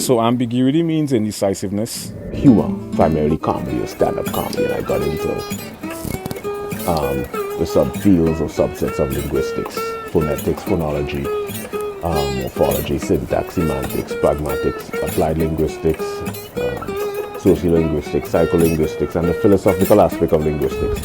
So ambiguity means indecisiveness. Humor, primarily comedy or stand-up comedy, and I got into the subfields or subsets of linguistics, phonetics, phonology, morphology, syntax, semantics, pragmatics, applied linguistics, sociolinguistics, psycholinguistics, and the philosophical aspect of linguistics.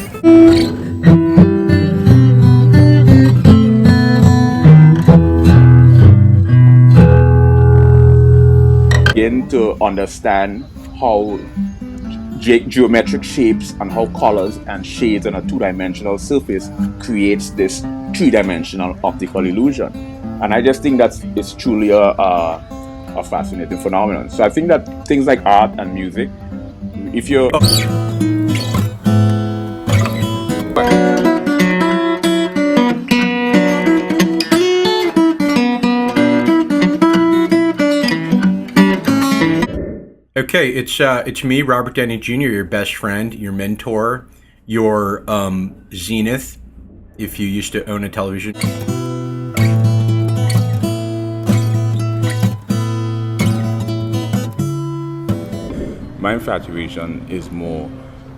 Begin to understand how geometric shapes and how colors and shades on a two-dimensional surface creates this three-dimensional optical illusion. And I just think that it's truly a fascinating phenomenon. So I think that things like art and music, if you're... Okay, it's me, Robert Downey Jr., your best friend, your mentor, your zenith, if you used to own a television. My infatuation is more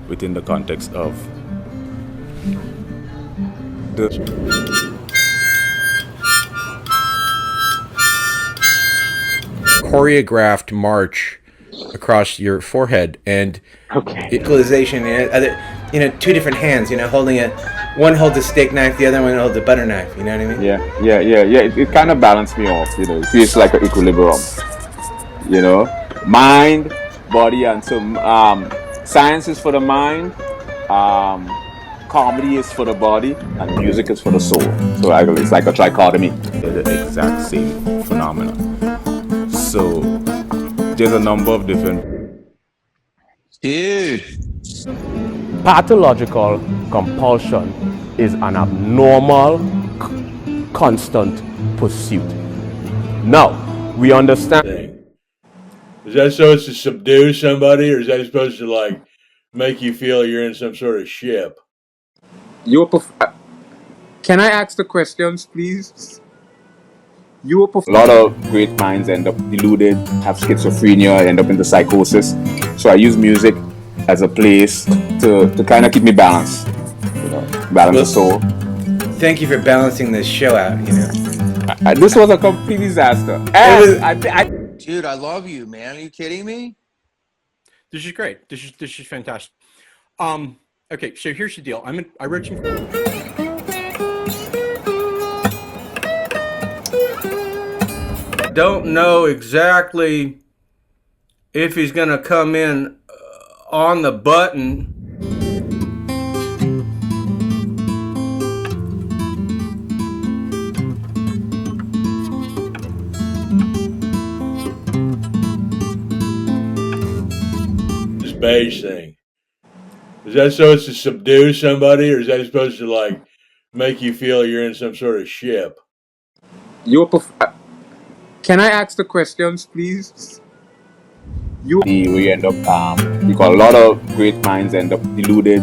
within the context of the choreographed march across your forehead and equalization, two different hands, holding it. One holds a steak knife, the other one holds a butter knife. You know what I mean? Yeah. It kind of balanced me off. It feels like an equilibrium. Mind, body, and so science is for the mind, comedy is for the body, and music is for the soul. So it's like a trichotomy. They're the exact same phenomenon. So there's a number of different... Dude. Pathological compulsion is an abnormal, constant pursuit. Now, we understand. Is that supposed to subdue somebody, or is that supposed to, like, make you feel you're in some sort of ship? Can I ask the questions, please? A lot of great minds end up deluded, have schizophrenia, end up into psychosis. So I use music as a place to kind of keep me balanced, balance the soul. Thank you for balancing this show out. This was a complete disaster. Dude, I love you, man. Are you kidding me? This is great. This is fantastic. Okay, so here's the deal. I wrote some. Don't know exactly if he's gonna come in on the button. This beige thing. Is that supposed to subdue somebody, or is that supposed to, like, make you feel you're in some sort of ship? Can I ask the questions, please? We end up, a lot of great minds end up deluded,